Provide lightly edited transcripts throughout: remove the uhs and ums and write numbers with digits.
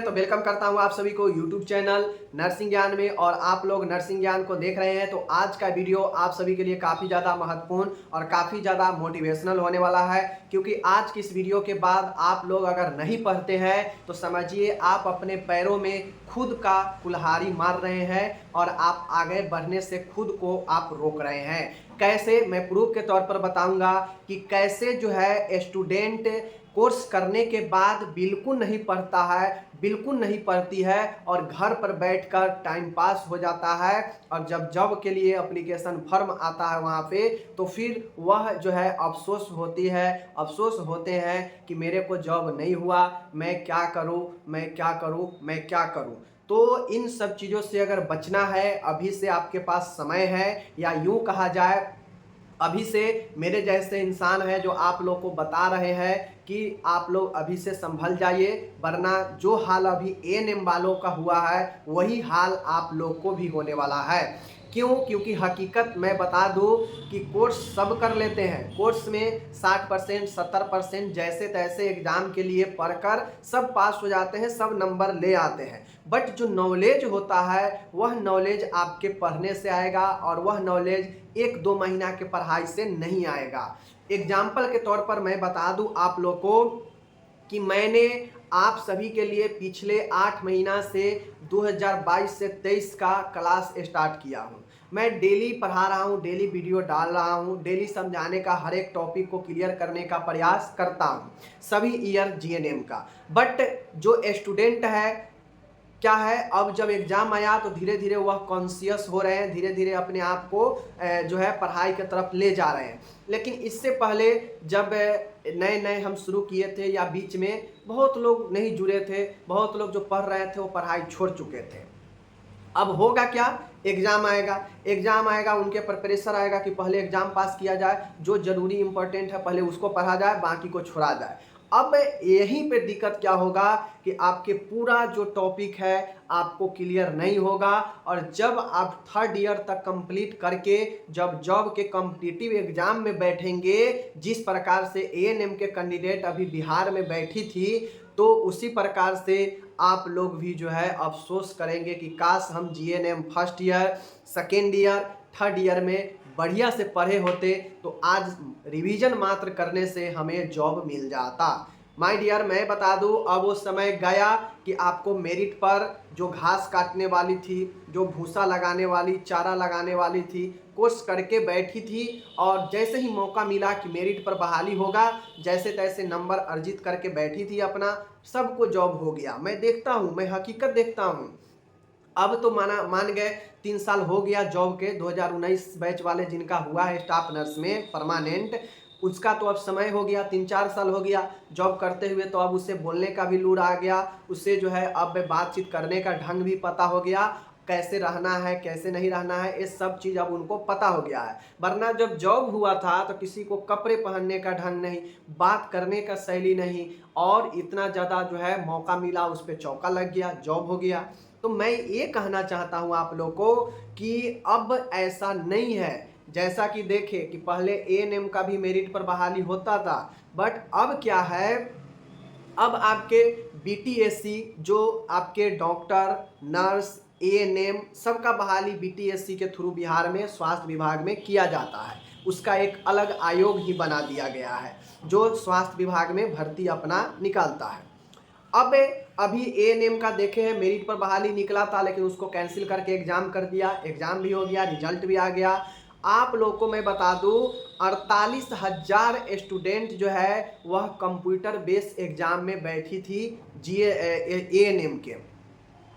तो वेलकम करता हूं आप सभी को यूट्यूब चैनल नर्सिंग ज्ञान में। और आप लोग नर्सिंग ज्ञान को देख रहे हैं तो आज का वीडियो आप सभी के लिए काफ़ी ज़्यादा महत्वपूर्ण और काफ़ी ज़्यादा मोटिवेशनल होने वाला है, क्योंकि आज की इस वीडियो के बाद आप लोग अगर नहीं पढ़ते हैं तो समझिए आप अपने पैरों में खुद का कुल्हाड़ी मार रहे हैं और आप आगे बढ़ने से खुद को आप रोक रहे हैं। कैसे, मैं प्रूफ के तौर पर बताऊंगा कि कैसे जो है स्टूडेंट कोर्स करने के बाद बिल्कुल नहीं पढ़ता है, बिल्कुल नहीं पढ़ती है और घर पर बैठकर टाइम पास हो जाता है। और जब जॉब के लिए एप्लीकेशन फॉर्म आता है वहाँ पे तो फिर वह जो है अफसोस होती है, अफसोस होते हैं कि मेरे को जॉब नहीं हुआ, मैं क्या करूँ, मैं क्या करूँ, मैं क्या करूँ। तो इन सब चीज़ों से अगर बचना है अभी से आपके पास समय है, या यूँ कहा जाए अभी से मेरे जैसे इंसान हैं जो आप लोग को बता रहे हैं कि आप लोग अभी से संभल जाइए, वरना जो हाल अभी एएनएम वालों का हुआ है वही हाल आप लोग को भी होने वाला है। क्यों? क्योंकि हकीकत मैं बता दूं कि कोर्स सब कर लेते हैं, कोर्स में 60% 70% जैसे तैसे एग्जाम के लिए पढ़कर सब पास हो जाते हैं, सब नंबर ले आते हैं। बट जो नॉलेज होता है वह नॉलेज आपके पढ़ने से आएगा और वह नॉलेज 1-2 महीना के पढ़ाई से नहीं आएगा। एग्जाम्पल के तौर पर मैं बता दूं आप लोग को कि मैंने आप सभी के लिए पिछले 8 महीना से 2022 से 23 का क्लास स्टार्ट किया हूँ। मैं डेली पढ़ा रहा हूँ, डेली वीडियो डाल रहा हूँ, डेली समझाने का हर एक टॉपिक को क्लियर करने का प्रयास करता हूँ, सभी ईयर जीएनएम का। बट जो स्टूडेंट है क्या है, अब जब एग्जाम आया तो धीरे धीरे वह कॉन्शियस हो रहे हैं, धीरे धीरे अपने आप को जो है पढ़ाई की तरफ ले जा रहे हैं। लेकिन इससे पहले जब नए नए हम शुरू किए थे या बीच में बहुत लोग नहीं जुड़े थे, बहुत लोग जो पढ़ रहे थे वो पढ़ाई छोड़ चुके थे। अब होगा क्या, एग्जाम आएगा, एग्जाम आएगा, उनके पर प्रेशर आएगा कि पहले एग्जाम पास किया जाए, जो जरूरी इंपॉर्टेंट है पहले उसको पढ़ा जाए, बाकी को छोड़ा जाए। अब यहीं पे दिक्कत क्या होगा कि आपके पूरा जो टॉपिक है आपको क्लियर नहीं होगा। और जब आप 3rd ईयर तक कंप्लीट करके जब जॉब के कॉम्पिटिटिव एग्जाम में बैठेंगे, जिस प्रकार से एएनएम के कैंडिडेट अभी बिहार में बैठी थी, तो उसी प्रकार से आप लोग भी जो है अफसोस करेंगे कि काश हम GNM 1st year, 2nd year, 3rd year में बढ़िया से पढ़े होते तो आज रिवीजन मात्र करने से हमें जॉब मिल जाता। माय डियर, मैं बता दूं अब वो समय गया कि आपको मेरिट पर जो घास काटने वाली थी, जो भूसा लगाने वाली, चारा लगाने वाली थी, कोर्स करके बैठी थी और जैसे ही मौका मिला कि मेरिट पर बहाली होगा, जैसे तैसे नंबर अर्जित करके बैठी थी अपना, सबको जॉब हो गया। मैं देखता हूँ, मैं हकीकत देखता हूँ। अब तो मान गए 3 साल हो गया जॉब के, 2019 बैच वाले जिनका हुआ है स्टाफ नर्स में परमानेंट, उसका तो अब समय हो गया, 3-4 साल हो गया जॉब करते हुए। तो अब उसे बोलने का भी लूर आ गया, उससे जो है अब बातचीत करने का ढंग भी पता हो गया, कैसे रहना है कैसे नहीं रहना है, ये सब चीज़ अब उनको पता हो गया है। वरना जब जॉब हुआ था तो किसी को कपड़े पहनने का ढंग नहीं, बात करने का शैली नहीं, और इतना ज़्यादा जो है मौका मिला उस पर चौका लग गया, जॉब हो गया। तो मैं ये कहना चाहता हूँ आप लोग को कि अब ऐसा नहीं है। जैसा कि देखे कि पहले एएनएम का भी मेरिट पर बहाली होता था, बट अब क्या है, अब आपके बीटीएससी जो आपके डॉक्टर, नर्स, एएनएम सबका बहाली बीटीएससी के थ्रू बिहार में स्वास्थ्य विभाग में किया जाता है। उसका एक अलग आयोग ही बना दिया गया है जो स्वास्थ्य विभाग में भर्ती अपना निकालता है। अब अभी एएनएम का देखे हैं, मेरिट पर बहाली निकला था लेकिन उसको कैंसिल करके एग्जाम कर दिया, एग्जाम भी हो गया, रिजल्ट भी आ गया। आप लोग को मैं बता दूं 48,000 स्टूडेंट जो है वह कंप्यूटर बेस्ड एग्जाम में बैठी थी एएनएम के।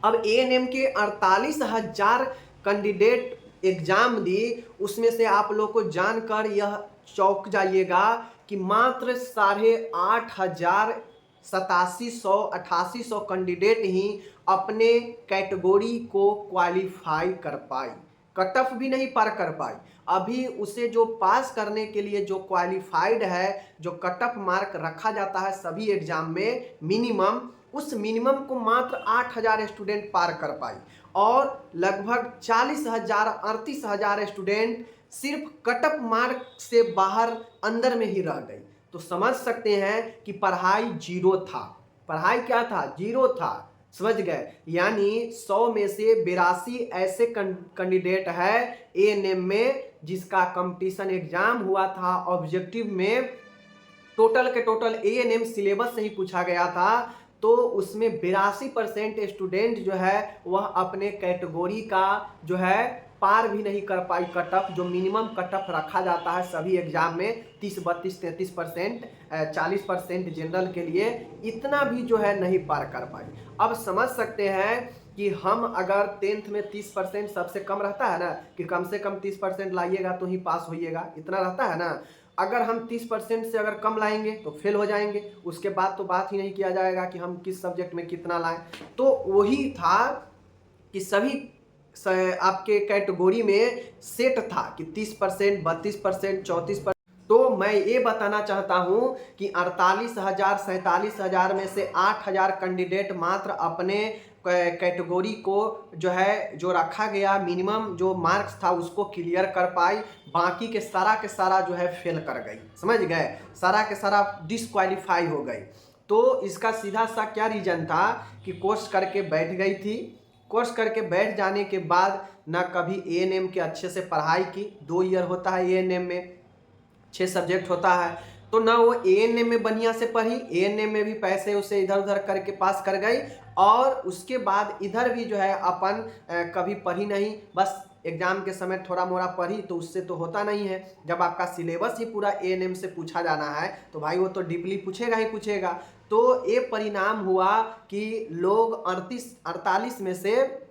अब एएनएम के 48,000 कैंडिडेट एग्जाम दी, उसमें से आप लोग को जानकर यह चौंक जाइएगा कि मात्र 8,500 8700 कैंडिडेट ही अपने कैटेगरी को क्वालिफाई कर पाई, कट ऑफ भी नहीं पार कर पाई। अभी उसे जो पास करने के लिए जो क्वालिफाइड है, जो कट ऑफ मार्क रखा जाता है सभी एग्जाम में मिनिमम, उस मिनिमम को मात्र 8,000 स्टूडेंट पार कर पाई और लगभग 40,000 38,000 स्टूडेंट सिर्फ कट ऑफ मार्क से बाहर अंदर में ही रह गई। तो समझ सकते हैं कि पढ़ाई जीरो था। पढ़ाई क्या था? जीरो था। समझ गए। यानी 100 में से 82 ऐसे कैंडिडेट है एएनएम में जिसका कंपटीशन एग्जाम हुआ था। ऑब्जेक्टिव में टोटल के टोटल एएनएम सिलेबस से ही पूछा गया था, तो उसमें 82% स्टूडेंट जो है वह अपने कैटेगरी का जो है पार भी नहीं कर पाई कट ऑफ, जो मिनिमम कट ऑफ रखा जाता है सभी एग्जाम में 30, 32, 33%, 40% जनरल के लिए, इतना भी जो है नहीं पार कर पाई। अब समझ सकते हैं कि हम अगर 10th में 30% सबसे कम रहता है ना, कि कम से कम 30% लाइएगा तो ही पास होइएगा, इतना रहता है ना। अगर हम 30% से अगर कम लाएंगे तो फेल हो जाएंगे, उसके बाद तो बात ही नहीं किया जाएगा कि हम किस सब्जेक्ट में कितना लाएं। तो वही था कि सभी आपके कैटेगरी में सेट था कि 30%, 32%, 34%। तो मैं ये बताना चाहता हूं कि 48,000, 47,000 में से 8,000 कैंडिडेट मात्र अपने कैटेगरी को जो है जो रखा गया मिनिमम जो मार्क्स था उसको क्लियर कर पाई, बाकी के सारा जो है फेल कर गई। समझ गए, सारा के सारा डिसक्वालीफाई हो गई। तो इसका सीधा सा क्या रीजन था कि कोर्स करके बैठ गई थी। कोर्स करके बैठ जाने के बाद ना कभी एएनएम के अच्छे से पढ़ाई की, 2 ईयर होता है एएनएम में, 6 सब्जेक्ट होता है, तो ना वो एएनएम में बढ़िया से पढ़ी, एएनएम में भी पैसे उसे इधर उधर करके पास कर गई, और उसके बाद इधर भी जो है अपन कभी पढ़ी नहीं, बस एग्जाम के समय थोड़ा मोड़ा पढ़ी, तो उससे तो होता नहीं है। जब आपका सिलेबस ही पूरा एएनएम से पूछा जाना है तो भाई वो तो डीपली पूछेगा ही पूछेगा। तो ये परिणाम हुआ कि लोग 48 में से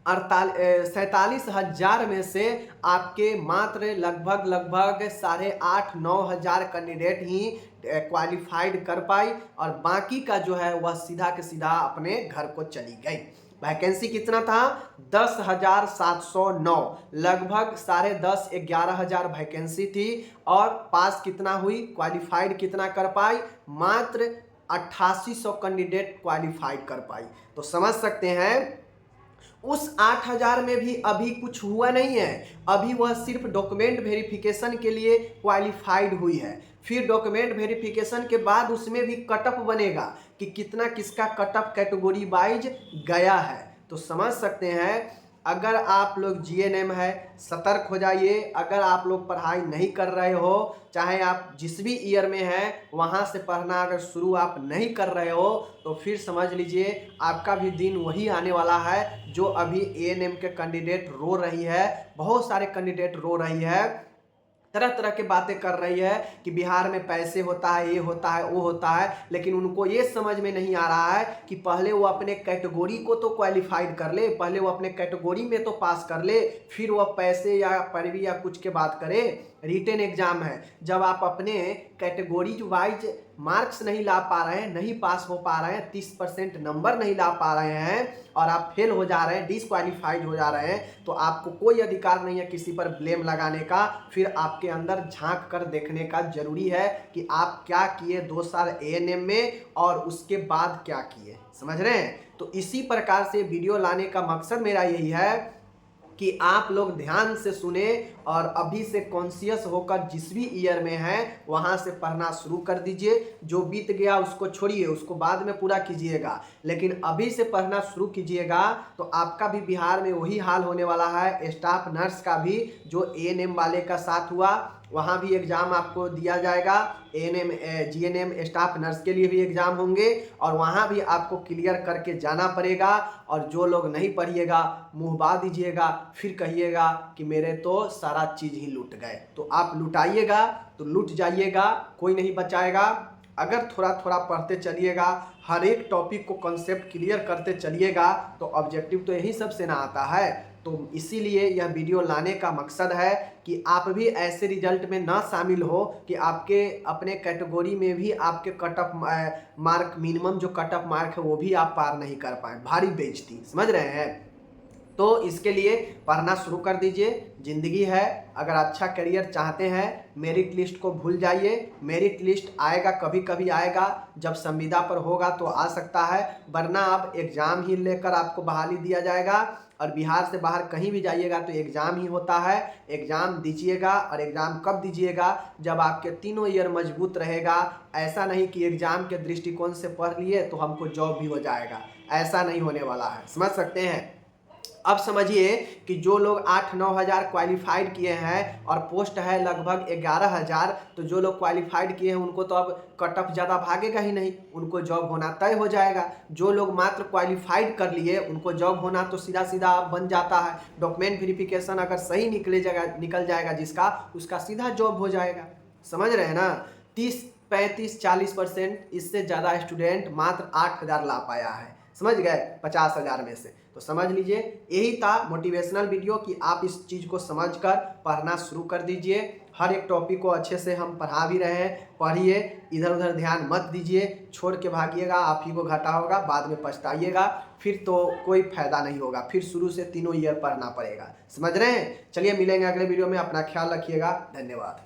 47,000 में से आपके मात्र लगभग 8,500-9 हज़ार कैंडिडेट ही क्वालिफाइड कर पाई, और बाकी का जो है वह सीधा के सीधा अपने घर को चली गई। वैकेंसी कितना था? 10,709, लगभग 10,500-11,000 वैकेंसी थी, और पास कितना हुई, क्वालिफाइड कितना कर पाई? मात्र 8800 कैंडिडेट क्वालिफाइड कर पाई। तो समझ सकते हैं उस 8,000 में भी अभी कुछ हुआ नहीं है, अभी वह सिर्फ डॉक्यूमेंट वेरिफिकेशन के लिए क्वालिफाइड हुई है। फिर डॉक्यूमेंट वेरिफिकेशन के बाद उसमें भी कट ऑफ बनेगा कि कितना किसका कट ऑफ कैटेगरी वाइज गया है। तो समझ सकते हैं, अगर आप लोग जीएनएम है सतर्क हो जाइए। अगर आप लोग पढ़ाई नहीं कर रहे हो, चाहे आप जिस भी ईयर में हैं वहाँ से पढ़ना अगर शुरू आप नहीं कर रहे हो, तो फिर समझ लीजिए आपका भी दिन वही आने वाला है जो अभी एएनएम के कैंडिडेट रो रही है। बहुत सारे कैंडिडेट रो रही है, तरह तरह के बातें कर रही है कि बिहार में पैसे होता है, ये होता है, वो होता है, लेकिन उनको ये समझ में नहीं आ रहा है कि पहले वो अपने कैटेगरी को तो क्वालिफाइड कर ले, पहले वो अपने कैटेगरी में तो पास कर ले, फिर वह पैसे या पैरवी या कुछ के बात करे। रिटन एग्जाम है, जब आप अपने कैटेगरी वाइज मार्क्स नहीं ला पा रहे हैं, नहीं पास हो पा रहे हैं, 30% नंबर नहीं ला पा रहे हैं, और आप फेल हो जा रहे हैं, डिसक्वालीफाइड हो जा रहे हैं, तो आपको कोई अधिकार नहीं है किसी पर ब्लेम लगाने का। फिर आपके अंदर झांक कर देखने का जरूरी है कि आप क्या किए 2 साल एएनएम में, और उसके बाद क्या किए। समझ रहे हैं? तो इसी प्रकार से वीडियो लाने का मकसद मेरा यही है कि आप लोग ध्यान से सुने, और अभी से कॉन्शियस होकर जिस भी ईयर में है वहाँ से पढ़ना शुरू कर दीजिए। जो बीत गया उसको छोड़िए, उसको बाद में पूरा कीजिएगा, लेकिन अभी से पढ़ना शुरू कीजिएगा तो आपका भी बिहार में वही हाल होने वाला है। स्टाफ नर्स का भी जो एएनएम वाले का साथ हुआ, वहाँ भी एग्ज़ाम आपको दिया जाएगा। एएनएम जीएनएम स्टाफ नर्स के लिए भी एग्ज़ाम होंगे, और वहाँ भी आपको क्लियर करके जाना पड़ेगा। और जो लोग नहीं पढ़िएगा, मुँह बा दीजिएगा, फिर कहिएगा कि मेरे तो सारा चीज़ ही लूट गए। तो आप लुटाइएगा तो लूट जाइएगा, कोई नहीं बचाएगा। अगर थोड़ा थोड़ा पढ़ते चलिएगा, हर एक टॉपिक को कॉन्सेप्ट क्लियर करते चलिएगा, तो ऑब्जेक्टिव तो यही सबसे ना आता है। तो इसीलिए यह वीडियो लाने का मकसद है कि आप भी ऐसे रिजल्ट में ना शामिल हो कि आपके अपने कैटेगरी में भी आपके कट ऑफ मार्क, मिनिमम जो कट ऑफ मार्क है वो भी आप पार नहीं कर पाए, भारी बेइज्जती। समझ रहे हैं? तो इसके लिए पढ़ना शुरू कर दीजिए, ज़िंदगी है। अगर अच्छा करियर चाहते हैं, मेरिट लिस्ट को भूल जाइए। मेरिट लिस्ट आएगा, कभी कभी आएगा, जब संविदा पर होगा तो आ सकता है, वरना अब एग्ज़ाम ही लेकर आपको बहाली दिया जाएगा। और बिहार से बाहर कहीं भी जाइएगा तो एग्ज़ाम ही होता है, एग्ज़ाम दीजिएगा। और एग्ज़ाम कब दीजिएगा? जब आपके तीनों ईयर मजबूत रहेगा। ऐसा नहीं कि एग्ज़ाम के दृष्टिकोण से पढ़ लिए तो हमको जॉब भी हो जाएगा। ऐसा नहीं होने वाला है, समझ सकते हैं। अब समझिए कि जो लोग 8-9 हज़ार क्वालिफाइड किए हैं और पोस्ट है लगभग 11,000, तो जो लोग क्वालिफाइड किए हैं उनको तो अब कट ऑफ ज़्यादा भागेगा ही नहीं, उनको जॉब होना तय हो जाएगा। जो लोग मात्र क्वालिफाइड कर लिए उनको जॉब होना तो सीधा सीधा बन जाता है। डॉक्यूमेंट वेरिफिकेशन अगर सही निकल जाएगा जिसका, उसका सीधा जॉब हो जाएगा। समझ रहे हैं ना। 30-35-40% इससे ज़्यादा स्टूडेंट मात्र 8,000 ला पाया है, समझ गए 50,000 में से। तो समझ लीजिए यही था मोटिवेशनल वीडियो कि आप इस चीज़ को समझकर पढ़ना शुरू कर दीजिए। हर एक टॉपिक को अच्छे से हम पढ़ा भी रहे हैं, पढ़िए, इधर उधर ध्यान मत दीजिए, छोड़ के भागिएगा आप ही को घाटा होगा, बाद में पछताइएगा, फिर तो कोई फायदा नहीं होगा, फिर शुरू से तीनों ईयर पढ़ना पड़ेगा। समझ रहे हैं। चलिए मिलेंगे अगले वीडियो में, अपना ख्याल रखिएगा, धन्यवाद।